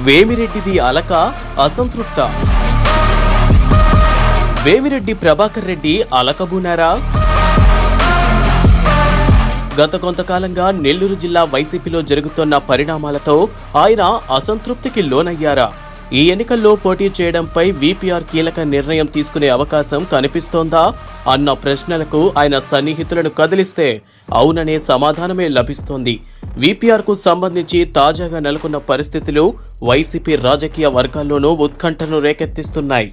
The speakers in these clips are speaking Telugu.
వేమిరెడ్డిది అలక అసంతృప్త. వేమిరెడ్డి ప్రభాకర్ రెడ్డి అలకబూనారా? గత కొంతకాలంగా నెల్లూరు జిల్లా వైసీపీలో జరుగుతున్న పరిణామాలతో ఆయన అసంతృప్తికి లోనయ్యారా? ఈ ఎన్నికల్లో పోటీ చేయడంపై వీపీఆర్ కీలక నిర్ణయం తీసుకునే అవకాశం కనిపిస్తోందా అన్న ప్రశ్నలకు ఆయన సన్నిహితులను కదిలిస్తే అవుననే సమాధానమే లభిస్తోంది. వీపీఆర్ కు సంబంధించి తాజాగా నెలకొన్న పరిస్థితులు వైసీపీ రాజకీయ వర్గాల్లోనూ ఉత్కంఠను రేకెత్తిస్తున్నాయి.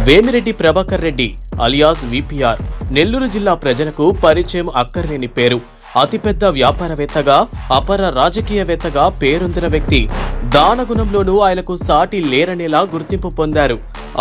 వేమిరెడ్డి ప్రభాకర్ రెడ్డి అలియాస్ వీపీఆర్ నెల్లూరు జిల్లా ప్రజలకు పరిచయం అక్కర్లేని పేరు. అతిపెద్ద వ్యాపారవేత్తగా, అపర రాజకీయవేత్తగా పేరొందిన వ్యక్తి. దానగుణంలోనూ ఆయనకు సాటి లేరనేలా గుర్తింపు పొందారు.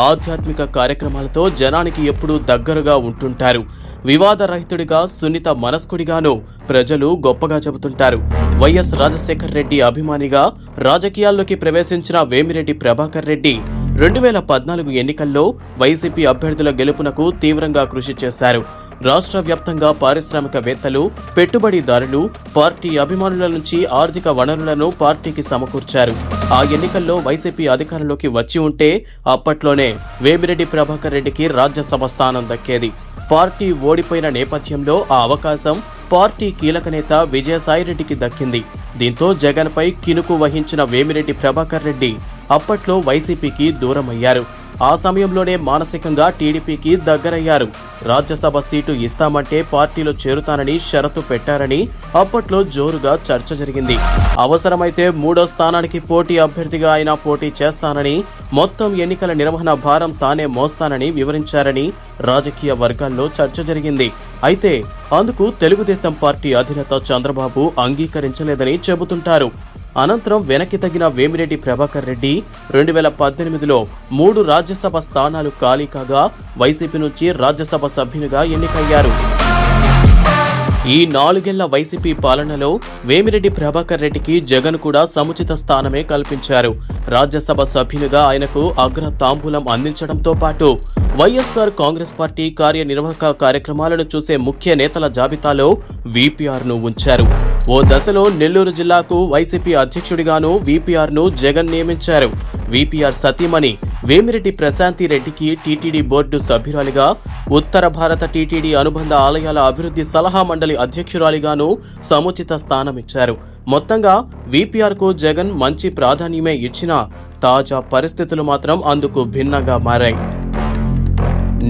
ఆధ్యాత్మిక కార్యక్రమాలతో జనానికి ఎప్పుడూ దగ్గరగా ఉంటుంటారు. వివాదరహితుడిగా, సున్నిత మనస్కుడిగానూ ప్రజలు గొప్పగా చెబుతుంటారు. వైఎస్ రాజశేఖర్ రెడ్డి అభిమానిగా రాజకీయాల్లోకి ప్రవేశించిన వేమిరెడ్డి ప్రభాకర్ రెడ్డి 2014 ఎన్నికల్లో వైసీపీ అభ్యర్థుల గెలుపునకు తీవ్రంగా కృషి చేశారు. రాష్ట్ర వ్యాప్తంగా పారిశ్రామికవేత్తలు, పెట్టుబడిదారులు, పార్టీ అభిమానుల నుంచి ఆర్థిక వనరులను పార్టీకి సమకూర్చారు. ఆ ఎన్నికల్లో వైసీపీ అధికారంలోకి వచ్చి ఉంటే అప్పట్లోనే వేమిరెడ్డి ప్రభాకర్ రెడ్డికి రాజ్యసభ స్థానం దక్కేది. పార్టీ ఓడిపోయిన నేపథ్యంలో ఆ అవకాశం పార్టీ కీలక నేత విజయసాయిరెడ్డికి దక్కింది. దీంతో జగన్పై కినుకు వహించిన వేమిరెడ్డి ప్రభాకర్ రెడ్డి అప్పట్లో వైసీపీకి దూరమయ్యారు. ఆ సమయంలోనే మానసికంగా టీడీపీకి దగ్గరయ్యారు. రాజ్యసభ సీటు ఇస్తామంటే పార్టీలో చేరుతానని షరతు పెట్టారని అప్పట్లో జోరుగా చర్చ జరిగింది. అవసరమైతే 3వ స్థానానికి పోటీ అభ్యర్థిగా ఆయన పోటీ చేస్తానని, మొత్తం ఎన్నికల నిర్వహణ భారం తానే మోస్తానని వివరించారని రాజకీయ వర్గాల్లో చర్చ జరిగింది. అయితే అందుకు తెలుగుదేశం పార్టీ అధినేత చంద్రబాబు అంగీకరించలేదని చెబుతుంటారు. అనంతరం వెనక్కి తగ్గిన వేమిరెడ్డి ప్రభాకర్ రెడ్డి 2018లో 3 రాజ్యసభ స్థానాలు ఖాళీ కాగా వైసీపీ నుంచి రాజ్యసభ సభ్యునిగా ఎన్నికయ్యారు. ఈ 4 ఏళ్ల వైసీపీ పాలనలో వేమిరెడ్డి ప్రభాకర్ రెడ్డికి జగన్ కూడా సముచిత స్థానమే కల్పించారు. రాజ్యసభ సభ్యునిగా ఆయనకు అగ్ర తాంబూలం అందించడంతో పాటు వైఎస్ఆర్ కాంగ్రెస్ పార్టీ కార్యనిర్వాహక కార్యక్రమాలను చూసే ముఖ్య నేతల జాబితాలో వీపీఆర్ను ఉంచారు. ఓ దశలో నెల్లూరు జిల్లాకు వైసీపీ అధ్యక్షుడిగాను వీపీఆర్ను జగన్ నియమించారు. వీపీఆర్ సతీమణి వేమిరెడ్డి ప్రశాంతి రెడ్డికి టీటీడీ బోర్డు సభ్యురాలిగా, ఉత్తర భారత టీటీడీ అనుబంధ ఆలయాల అభివృద్ధి సలహా మండలి అధ్యక్షురాలిగాను సముచిత స్థానమిచ్చారు. మొత్తంగా వీపీఆర్కు జగన్ మంచి ప్రాధాన్యమే ఇచ్చినా తాజా పరిస్థితులు మాత్రం అందుకు భిన్నంగా మారాయి.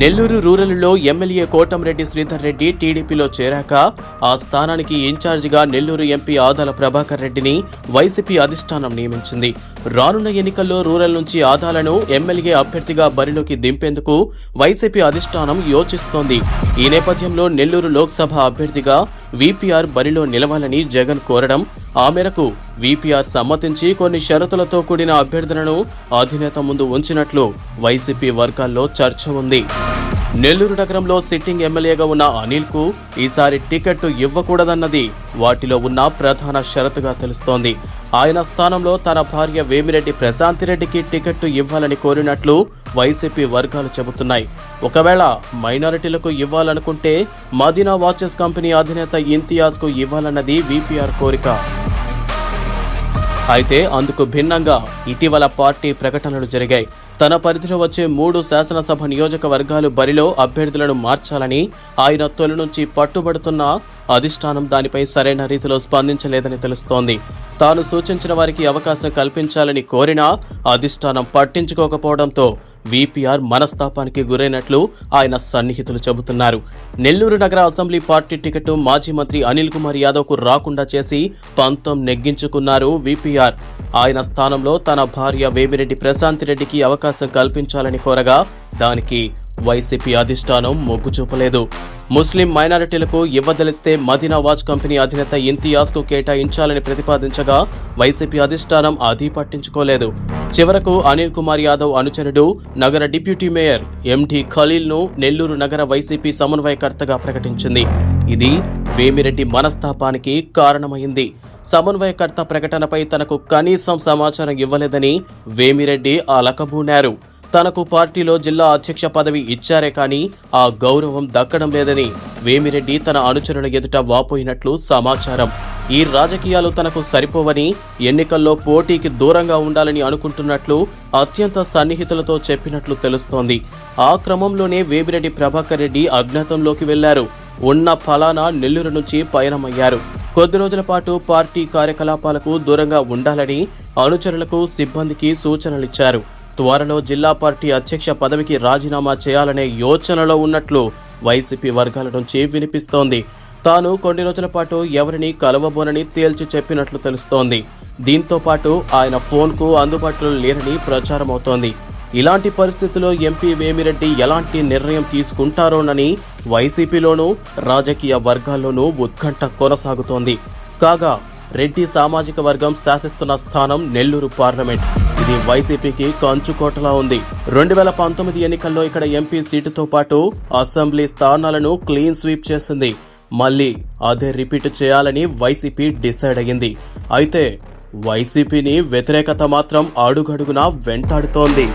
నెల్లూరు రూరల్లో ఎమ్మెల్యే కోటంరెడ్డి శ్రీధర్ రెడ్డి టీడీపీలో చేరాక ఆ స్థానానికి ఇన్ఛార్జిగా నెల్లూరు ఎంపీ ఆదాల ప్రభాకర్ రెడ్డిని వైసీపీ అధిష్టానం నియమించింది. రానున్న ఎన్నికల్లో రూరల్ నుంచి ఆదాలను ఎమ్మెల్యే అభ్యర్థిగా బరిలోకి దింపేందుకు వైసీపీ అధిష్టానం యోచిస్తోంది. ఈ నేపథ్యంలో నెల్లూరు లోక్సభ అభ్యర్థిగా వీపీఆర్ బరిలో నిలవాలని జగన్ కోరడం, ఆ మేరకు వీపీఆర్ సమ్మతించి కొన్ని షరతులతో కూడిన అభ్యర్థులను అధినేత ముందు ఉంచినట్లు వైసీపీ వర్గాల్లో చర్చ ఉంది. నెల్లూరు నగరంలో సిట్టింగ్ ఎమ్మెల్యేగా ఉన్న అనిల్కు ఈసారి టికెట్ ఇవ్వకూడదన్నది వాటిలో ఉన్న ప్రధాన షరతుగా తెలుస్తోంది. ఆయన స్థానంలో తన భార్య వేమిరెడ్డి ప్రశాంతిరెడ్డికి టికెట్ ఇవ్వాలని కోరినట్లు వైసీపీ వర్గాలు చెబుతున్నాయి. ఒకవేళ మైనారిటీలకు ఇవ్వాలనుకుంటే మదీనా వాచెస్ కంపెనీ అధినేత ఇంతియాజ్కు ఇవ్వాలన్నది వీపీఆర్ కోరిక. అయితే అందుకు భిన్నంగా ఇటీవల పార్టీ ప్రకటనలు జరిగాయి. తన పరిధిలో వచ్చే 3 శాసనసభ నియోజకవర్గాలు బరిలో అభ్యర్థులను మార్చాలని ఆయన తొలి నుంచి పట్టుబడుతున్న అధిష్టానం దానిపై సరైన రీతిలో స్పందించలేదని తెలుస్తోంది. తాను సూచించిన వారికి అవకాశం కల్పించాలని కోరినా అధిష్టానం పట్టించుకోకపోవడంతో వీపీఆర్ మనస్తాపానికి గురైనట్లు ఆయన సన్నిహితులు చెబుతున్నారు. నెల్లూరు నగర అసెంబ్లీ పార్టీ టికెట్ మాజీ మంత్రి అనిల్ కుమార్ యాదవ్కు రాకుండా చేసి పంతం నెగ్గించుకున్నారు వీపీఆర్. ఆయన స్థానంలో తన భార్య వేమిరెడ్డి ప్రశాంతిరెడ్డికి అవకాశం కల్పించాలని కోరగా దానికి వైసీపీ అధిష్టానం మొగ్గు చూపలేదు. ముస్లిం మైనారిటీలకు ఇవ్వదలిస్తే మదీనా వాచ్ కంపెనీ అధినేత ఇంతియాజ్కు కేటాయించాలని ప్రతిపాదించగా వైసీపీ అధిష్టానం అది పట్టించుకోలేదు. చివరకు అనిల్ కుమార్ యాదవ్ అనుచరుడు, నగర డిప్యూటీ మేయర్ ఎండి ఖలీల్ను నెల్లూరు నగర వైసీపీ సమన్వయకర్తగా ప్రకటించింది. ఇది వేమిరెడ్డి మనస్తాపానికి కారణమైంది. సమన్వయకర్త ప్రకటనపై తనకు కనీసం సమాచారం ఇవ్వలేదని వేమిరెడ్డి అలకబూనారు. తనకు పార్టీలో జిల్లా అధ్యక్ష పదవి ఇచ్చారే కానీ ఆ గౌరవం దక్కడం లేదని వేమిరెడ్డి తన అనుచరుల ఎదుట వాపోయినట్లు సమాచారం. ఈ రాజకీయాలు తనకు సరిపోవని, ఎన్నికల్లో పోటీకి దూరంగా ఉండాలని అనుకుంటున్నట్లు అత్యంత సన్నిహితులతో చెప్పినట్లు తెలుస్తోంది. ఆ క్రమంలోనే వేమిరెడ్డి ప్రభాకర్ రెడ్డి అజ్ఞాతంలోకి వెళ్లారు. ఉన్న ఫలానా నెల్లూరు నుంచి పయనమయ్యారు. కొద్ది రోజుల పాటు పార్టీ కార్యకలాపాలకు దూరంగా ఉండాలని అనుచరులకు, సిబ్బందికి సూచనలిచ్చారు. త్వరలో జిల్లా పార్టీ అధ్యక్ష పదవికి రాజీనామా చేయాలనే యోచనలో ఉన్నట్లు వైసీపీ వర్గాల నుంచి వినిపిస్తోంది. తాను కొన్ని రోజుల పాటు ఎవరిని కలవబోనని తేల్చి చెప్పినట్లు తెలుస్తోంది. దీంతో పాటు ఆయన ఫోన్కు అందుబాటులో లేరని ప్రచారమవుతోంది. ఇలాంటి పరిస్థితుల్లో ఎంపీ వేమిరెడ్డి ఎలాంటి నిర్ణయం తీసుకుంటారోనని వైసీపీలోనూ రాజకీయ వర్గాల్లోనూ ఉత్కంఠ కొనసాగుతోంది. కాగా రెడ్డి సామాజిక వర్గం శాసిస్తున్న స్థానం నెల్లూరు పార్లమెంట్. ఇది వైసీపీకి కంచుకోటలా ఉంది. 2019 ఎన్నికల్లో ఇక్కడ ఎంపీ సీటుతో పాటు అసెంబ్లీ స్థానాలను క్లీన్ స్వీప్ చేసింది. మళ్ళీ అదే రిపీట్ చేయాలని వైసీపీ డిసైడ్ అయ్యింది. అయితే వైసీపీని వ్యతిరేకత మాత్రం అడుగడుగునా వెంటాడుతోంది.